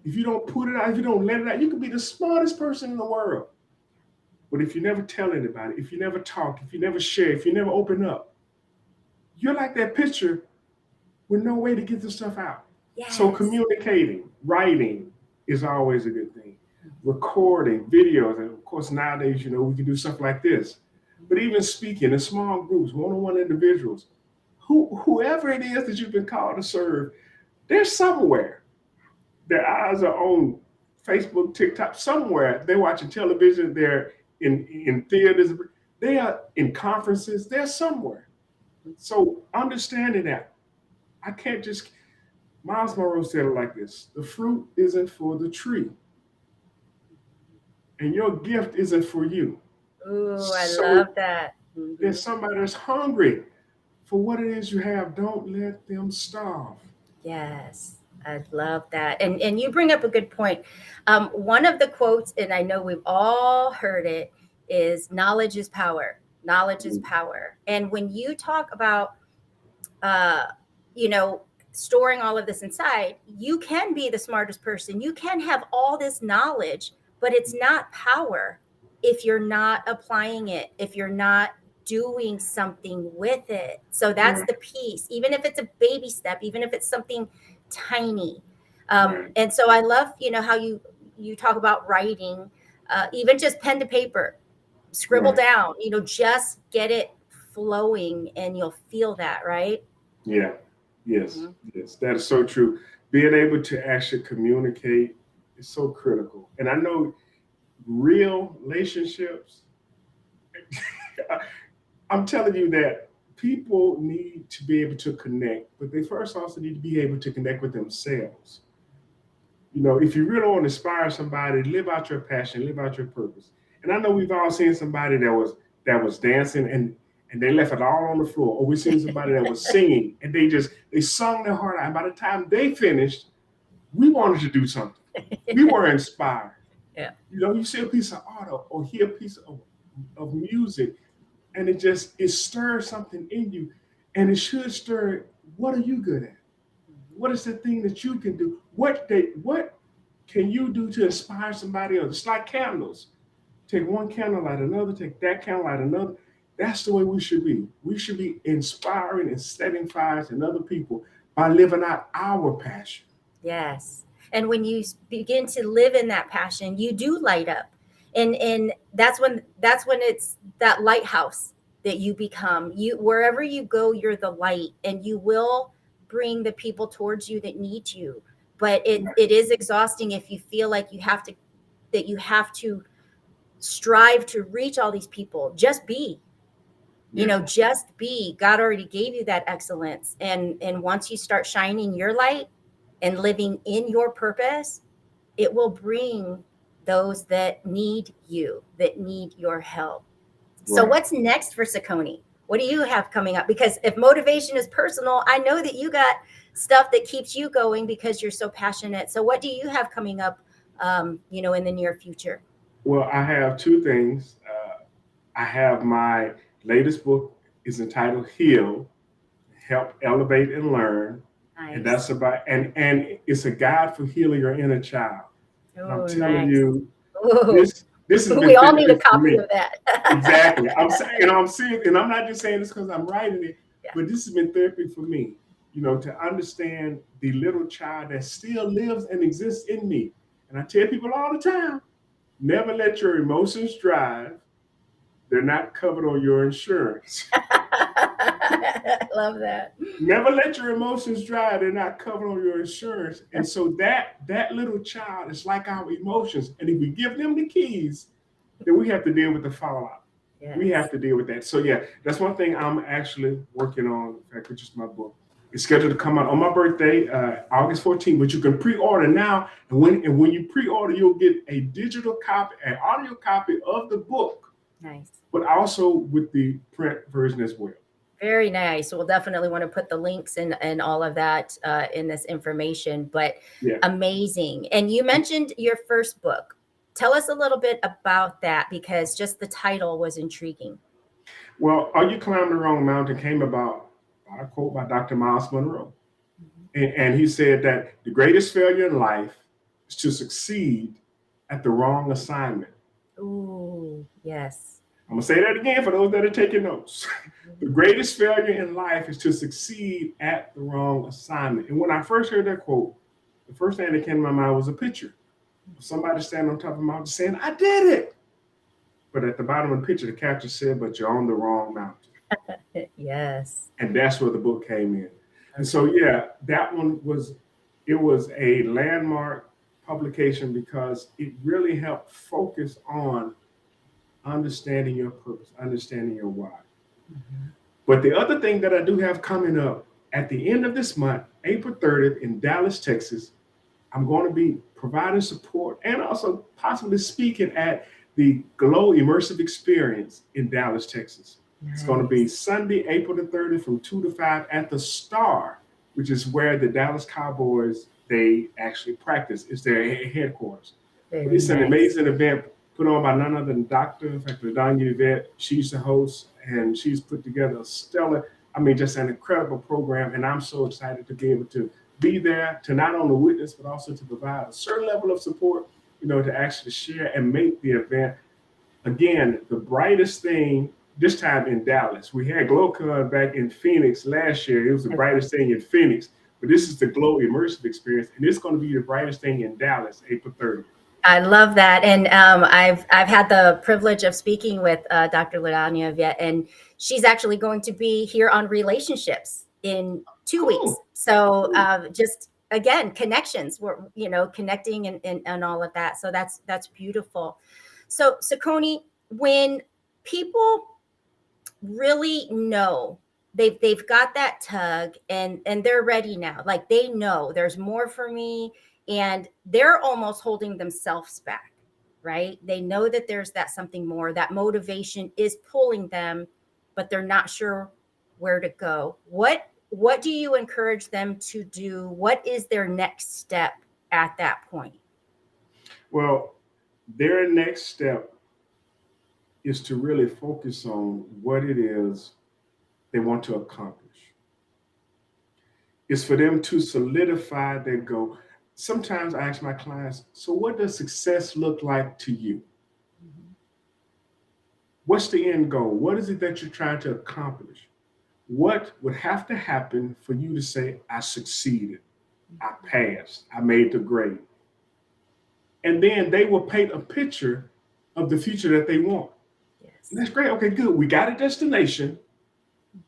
if you don't put it out, if you don't let it out, you can be the smartest person in the world. But if you never tell anybody, if you never talk, if you never share, if you never open up, you're like that picture with no way to get the stuff out.
Yes.
So communicating, writing is always a good thing. Recording videos, and of course nowadays, we can do stuff like this. But even speaking in small groups, one-on-one individuals, whoever it is that you've been called to serve, they're somewhere. Their eyes are on Facebook, TikTok, somewhere. They're watching television. They're in theaters. They are in conferences. They're somewhere. So understanding that, I can't just. Miles Monroe said it like this: the fruit isn't for the tree, and your gift isn't for you.
Ooh, I love that.
There's somebody that's hungry for what it is you have. Don't let them starve.
Yes, I love that. And you bring up a good point. One of the quotes, and I know we've all heard it, is knowledge is power. Knowledge is power. And when you talk about, storing all of this inside, you can be the smartest person. You can have all this knowledge, but it's not power if you're not applying it, if you're not doing something with it. So that's the piece, even if it's a baby step, even if it's something tiny. And so I love, how you talk about writing, even just pen to paper, scribble down, just get it flowing and you'll feel that, right?
Yeah. Yes. Yes. That is so true. Being able to actually communicate is so critical. And I know real relationships, I'm telling you that people need to be able to connect, but they first also need to be able to connect with themselves. If you really want to inspire somebody, live out your passion, live out your purpose. And I know we've all seen somebody that was dancing and they left it all on the floor. Or we've seen somebody that was singing and they sung their heart out. And by the time they finished, we wanted to do something. We were inspired.
Yeah.
You see a piece of art or hear a piece of music, and it stirs something in you. And it should stir, what are you good at? What is the thing that you can do? What can you do to inspire somebody else? It's like candles. Take one candle, light another, take that candle, light another. That's the way we should be. We should be inspiring and setting fires in other people by living out our passion.
Yes. And when you begin to live in that passion, you do light up. And that's when it's that lighthouse that you become. Wherever you go, you're the light, and you will bring the people towards you that need you. But it is exhausting if you feel like you have to strive to reach all these people. Just be. Just be. God already gave you that excellence. And once you start shining your light and living in your purpose, it will bring those that need you, that need your help. Right. So what's next for Cicone? What do you have coming up? Because if motivation is personal, I know that you got stuff that keeps you going because you're so passionate. So what do you have coming up, in the near future?
Well, I have two things. I have my latest book is entitled Heal, Help, Elevate, and Learn. Nice. And that's about, and it's a guide for healing your inner child.
Oh,
I'm telling
nice.
you, this is
we all need a copy of that.
Exactly. I'm saying, I'm seeing, and I'm not just saying this because I'm writing it, but this has been therapy for me, to understand the little child that still lives and exists in me. And I tell people all the time, never let your emotions drive. They're not covered on your insurance.
I love that.
Never let your emotions drive. They're not covered on your insurance. And so that little child is like our emotions. And if we give them the keys, then we have to deal with the fallout. Yes. We have to deal with that. So that's one thing I'm actually working on. In fact, it's just my book. It's scheduled to come out on my birthday, August 14th, but you can pre-order now. And when you pre-order, you'll get a digital copy, an audio copy of the book.
Nice.
But also with the print version as well.
Very nice. We'll definitely want to put the links and all of that in this information, but amazing. And you mentioned your first book. Tell us a little bit about that, because just the title was intriguing.
Well, Are You Climbing the Wrong Mountain came about by a quote by Dr. Miles Monroe. And he said that the greatest failure in life is to succeed at the wrong assignment.
Ooh, yes.
I'm gonna say that again for those that are taking notes. The greatest failure in life is to succeed at the wrong assignment. And when I first heard that quote, the first thing that came to my mind was a picture of somebody standing on top of a mountain saying, "I did it." But at the bottom of the picture, the caption said, "But you're on the wrong mountain."
Yes.
And that's where the book came in. And so, yeah, that one was a landmark publication because it really helped focus on understanding your purpose, understanding your why.
Mm-hmm.
But the other thing that I do have coming up at the end of this month, April 30th in Dallas, Texas, I'm going to be providing support and also possibly speaking at the Glow Immersive Experience in Dallas, Texas.
Nice.
It's going to be Sunday, April the 30th from 2 to 5 at the Star, which is where the Dallas Cowboys, they actually practice. It's their headquarters.
Very
It's an
nice.
amazing event put on by none other than Dr. In fact, LaDonya Yvette, she's the host, and she's put together a stellar, just an incredible program. And I'm so excited to be able to be there to not only witness, but also to provide a certain level of support, to actually share and make the event, again, the brightest thing this time in Dallas. We had GlowCon back in Phoenix last year. It was the brightest thing in Phoenix, but this is the Glow Immersive Experience, and it's going to be the brightest thing in Dallas, April 30th.
I love that, and I've had the privilege of speaking with Dr. LaDonya Yvette, and she's actually going to be here on relationships in 2 weeks. So just again, connections. We're connecting and all of that. So that's beautiful. So Cicone, when people really know they've got that tug and they're ready now, like they know there's more for me, and they're almost holding themselves back, right? They know that there's that something more, that motivation is pulling them, but they're not sure where to go. What do you encourage them to do? What is their next step at that point?
Well, their next step is to really focus on what it is they want to accomplish. It's for them to solidify their goal. Sometimes I ask my clients, so what does success look like to you?
Mm-hmm.
What's the end goal? What is it that you're trying to accomplish? What would have to happen for you to say, I succeeded, I passed, I made the grade? And then they will paint a picture of the future that they want.
Yes.
And that's great. Okay, good. We got a destination.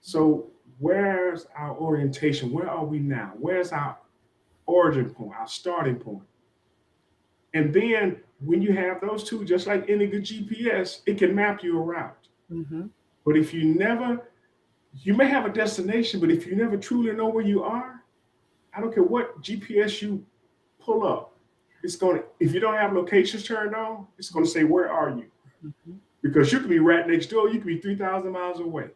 So where's our orientation? Where are we now? Where's our origin point, our starting point? And then when you have those two, just like any good GPS, it can map you a route.
Mm-hmm.
But if you may have a destination, but if you never truly know where you are, I don't care what GPS you pull up, if you don't have locations turned on, it's going to say, where are you?
Mm-hmm.
Because you could be right next door, you could be 3,000 miles away.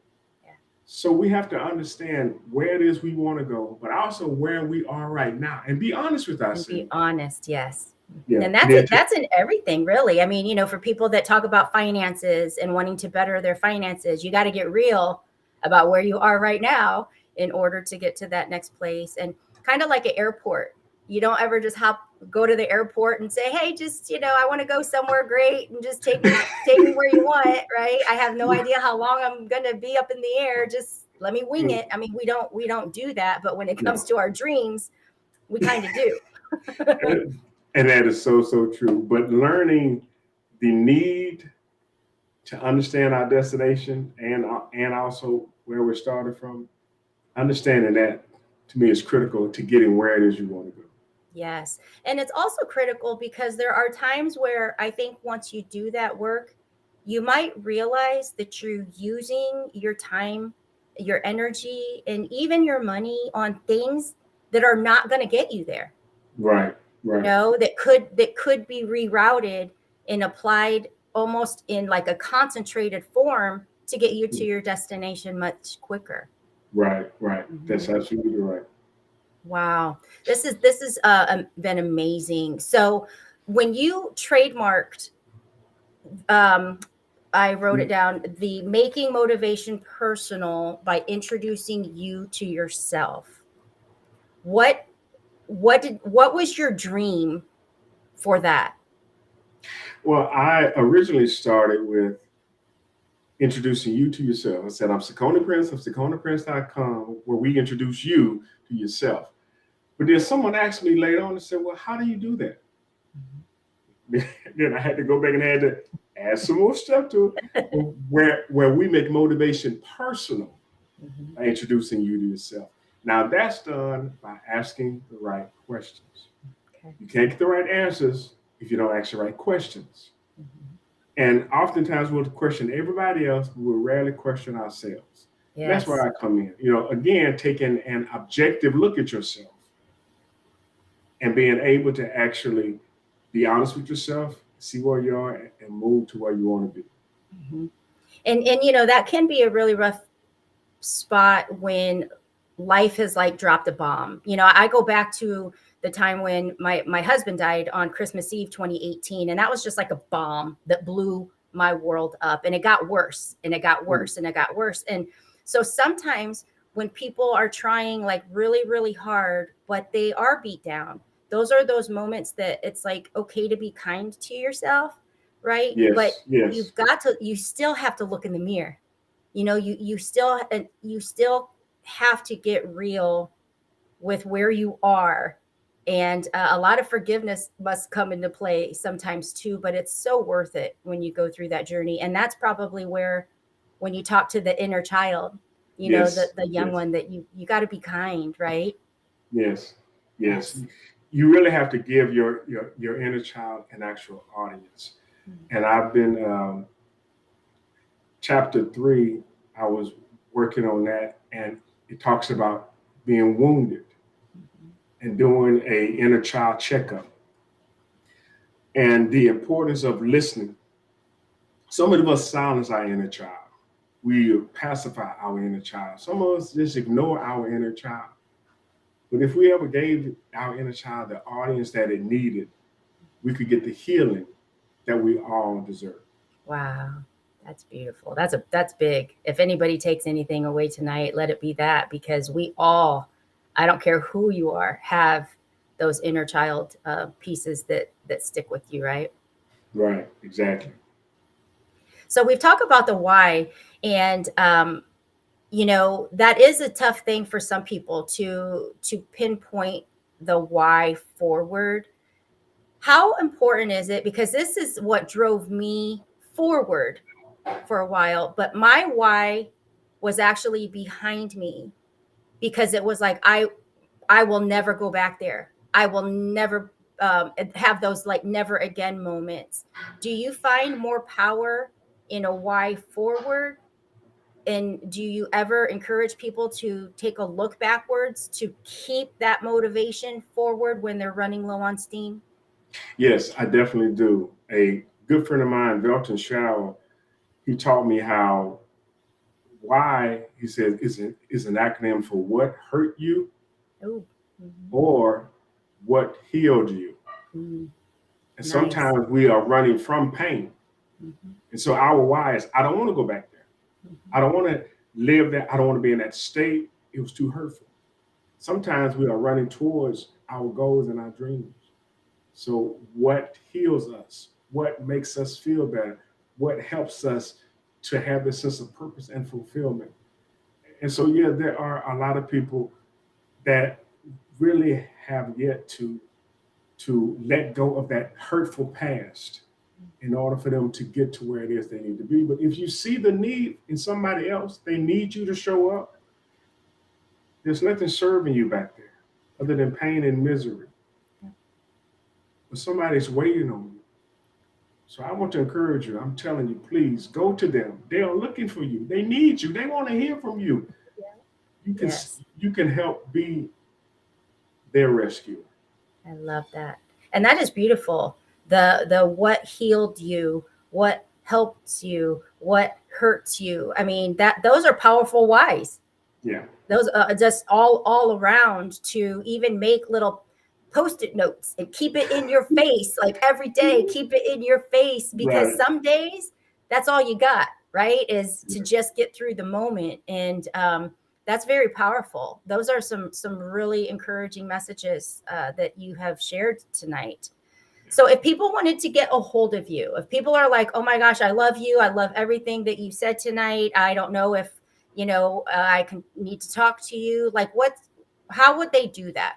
Yeah.
So we have to understand where it is we want to go, but also where we are right now, and be honest with ourselves.
And be honest, yes.
Yeah.
And that's in everything, really. I mean, for people that talk about finances and wanting to better their finances, you got to get real about where you are right now in order to get to that next place. And kind of like an airport, you don't ever just go to the airport and say, hey, just, I want to go somewhere great and just take me where you want, right? I have no idea how long I'm going to be up in the air. Just let me wing it. I mean, we don't do that. But when it comes to our dreams, we kind of do.
And that is so, so true. But learning the need to understand our destination and also where we're starting from, understanding that to me is critical to getting where it is you want to go.
Yes. And it's also critical because there are times where I think once you do that work, you might realize that you're using your time, your energy, and even your money on things that are not going to get you there.
Right.
That could be rerouted and applied almost in like a concentrated form to get you to your destination much quicker.
Right. Mm-hmm. That's absolutely right.
Wow. This is been amazing. So when you trademarked, I wrote it down, the making motivation personal by introducing you to yourself. what was your dream for that?
Well, I originally started with introducing you to yourself. I said, I'm Cicone Prince of CiconePrince.com, where we introduce you to yourself. But then someone asked me later on and said, well, how do you do that? Then I had to go back and had to add some more stuff to it, where we make motivation personal by introducing you to yourself. Now that's done by asking the right questions.
Okay.
You can't get the right answers if you don't ask the right questions. And oftentimes we'll question everybody else, but we'll rarely question ourselves.
Yes.
That's where I come in. Again, taking an objective look at yourself and being able to actually be honest with yourself, see where you are, and move to where you want to be.
And that can be a really rough spot when life has like dropped a bomb. I go back to the time when my husband died on Christmas Eve 2018, and that was just like a bomb that blew my world up, and it got worse and it got worse and it got worse. And so sometimes when people are trying like really, really hard, but they are beat down, those are those moments that it's like okay to be kind to yourself, right?
Yes,
But
yes.
you still have to look in the mirror. You still have to get real with where you are. And a lot of forgiveness must come into play sometimes too, but it's so worth it when you go through that journey. And that's probably where, when you talk to the inner child,
Yes,
the young
yes.
one, that you got to be kind, right?
Yes. You really have to give your inner child an actual audience. And I've been chapter 3, I was working on that, and it talks about being wounded and doing a inner child checkup and the importance of listening. Some of us silence our inner child. We pacify our inner child. Some of us just ignore our inner child. But if we ever gave our inner child the audience that it needed, we could get the healing that we all deserve.
Wow. That's beautiful. That's big. If anybody takes anything away tonight, let it be that, because we all, I don't care who you are, have those inner child pieces that stick with you, right?
Right, exactly.
So we've talked about the why, and that is a tough thing for some people to pinpoint the why forward. How important is it? Because this is what drove me forward for a while, but my why was actually behind me, because it was like I will never go back there. I will never have those like never again moments. Do you find more power in a why forward? And do you ever encourage people to take a look backwards to keep that motivation forward when they're running low on steam?
Yes, I definitely do. A good friend of mine, Velton Shower, he taught me how why, he said, is an acronym for what hurt you or what healed you. And
Nice.
sometimes we are running from pain. And so our why is, I don't want to go back there. I don't want to live there. I don't want to be in that state. It was too hurtful. Sometimes we are running towards our goals and our dreams. So what heals us? What makes us feel better? What helps us to have this sense of purpose and fulfillment? And so, yeah, there are a lot of people that really have yet to let go of that hurtful past in order for them to get to where it is they need to be. But if you see the need in somebody else, they need you to show up, there's nothing serving you back there other than pain and misery. But somebody's waiting on you. So I want to encourage you. I'm telling you, please go to them. They are looking for you. They need you. They want to hear from you. You can help be their rescuer.
I love that. And that is beautiful. The what healed you, what helps you, what hurts you. I mean, those are powerful whys.
Yeah.
Those just all around, to even make little Post-it notes and keep it in your face, like every day, keep it in your face, because some days that's all you got, right? Is to just get through the moment. And That's very powerful. Those are some really encouraging messages that you have shared tonight. So if people wanted to get a hold of you, if people are like, oh my gosh, I love you, I love everything that you said tonight, I don't know if, need to talk to you, like how would they do that?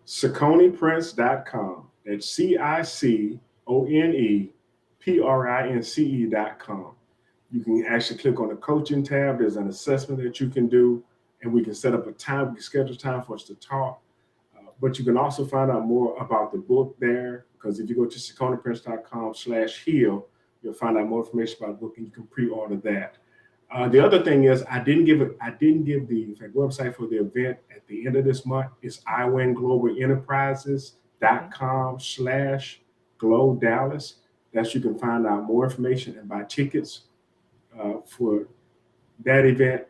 CiconePrince.com. That's CiconePrince.com. You can actually click on the coaching tab. There's an assessment that you can do, and we can set up a time, we can schedule time for us to talk. But you can also find out more about the book there, because if you go to CiconePrince.com/heal, you'll find out more information about the book, and you can pre-order that. The other thing is, I didn't give the website for the event at the end of this month. It's iwinglobalenterprises.com/GlowDallas. That's you can find out more information and buy tickets for that event.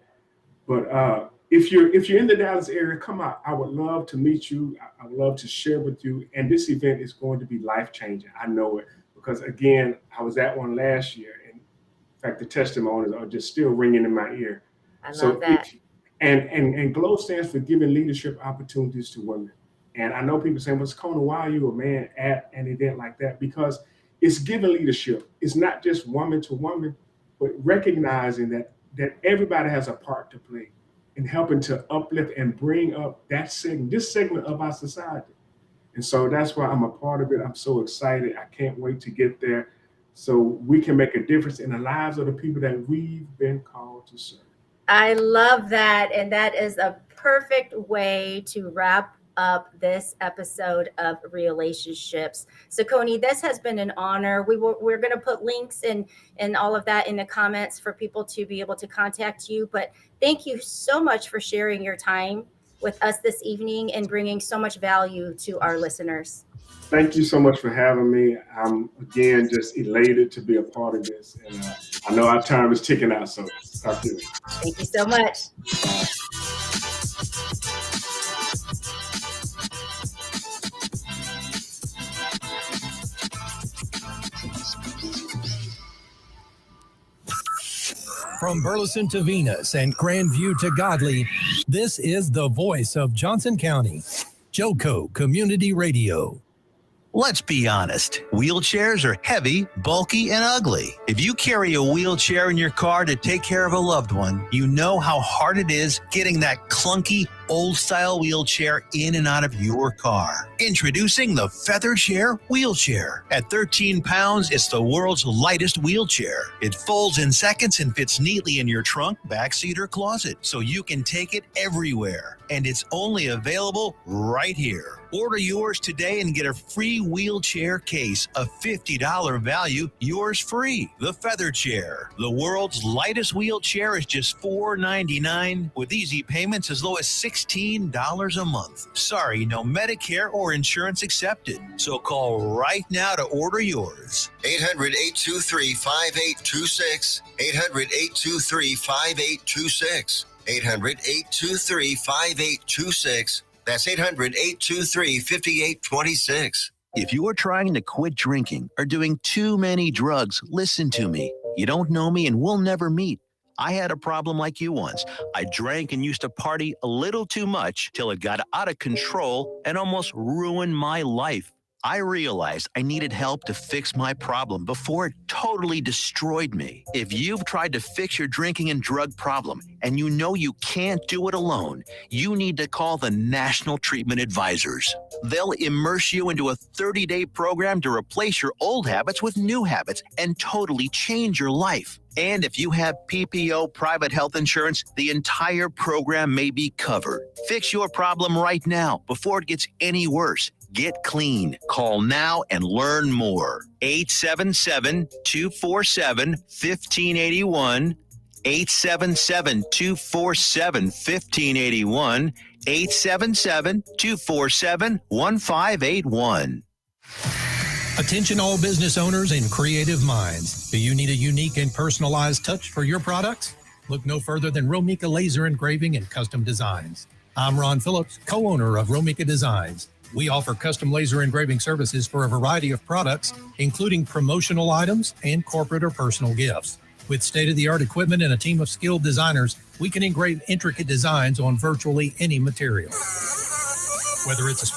But if you're in the Dallas area, come out. I would love to meet you. I would love to share with you. And this event is going to be life-changing. I know it, because again, I was at one last year, and in fact, the testimonies are just still ringing in my ear.
I love that.
And GLOW stands for Giving Leadership Opportunities to Women. And I know people saying, well, Cicone, why are you a man at an event like that? Because it's giving leadership. It's not just woman to woman, but recognizing that everybody has a part to play in helping to uplift and bring up this segment of our society. And so that's why I'm a part of it. I'm so excited. I can't wait to get there so we can make a difference in the lives of the people that we've been called to serve.
I love that. And that is a perfect way to wrap up this episode of Relationships. Cicone, this has been an honor. We're going to put links and all of that in the comments for people to be able to contact you. But thank you so much for sharing your time with us this evening and bringing so much value to our listeners.
Thank you so much for having me. I'm, again, just elated to be a part of this. And I know our time is ticking out, so talk to you.
Thank you so much.
Bye.
From Burleson to Venus and Grandview to Godley, this is the voice of Johnson County, Joco Community Radio.
Let's be honest, wheelchairs are heavy, bulky, and ugly. If you carry a wheelchair in your car to take care of a loved one, you know how hard it is getting that clunky, old-style wheelchair in and out of your car. Introducing the Feather Chair Wheelchair. At 13 pounds, it's the world's lightest wheelchair. It folds in seconds and fits neatly in your trunk, backseat, or closet, so you can take it everywhere. And it's only available right here. Order yours today and get a free wheelchair case, a $50 value, yours free. The Feather Chair, the world's lightest wheelchair, is just $4.99 with easy payments as low as $16 a month. Sorry, no Medicare or insurance accepted. So call right now to order yours.
800-823-5826. 800-823-5826. 800-823-5826. That's 800-823-5826.
If you are trying to quit drinking or doing too many drugs, listen to me. You don't know me and we'll never meet. I had a problem like you once. I drank and used to party a little too much till it got out of control and almost ruined my life. I realized I needed help to fix my problem before it totally destroyed me. If you've tried to fix your drinking and drug problem and you know you can't do it alone, you need to call the National Treatment Advisors. They'll immerse you into a 30-day program to replace your old habits with new habits and totally change your life. And if you have PPO private health insurance, the entire program may be covered. Fix your problem right now before it gets any worse. Get clean. Call now and learn more. 877-247-1581. 877-247-1581. 877-247-1581.
Attention all business owners and creative minds. Do you need a unique and personalized touch for your products? Look no further than Romika Laser Engraving and Custom Designs. I'm Ron Phillips, co-owner of Romika Designs. We offer custom laser engraving services for a variety of products, including promotional items and corporate or personal gifts. With state-of-the-art equipment and a team of skilled designers, we can engrave intricate designs on virtually any material. Whether it's a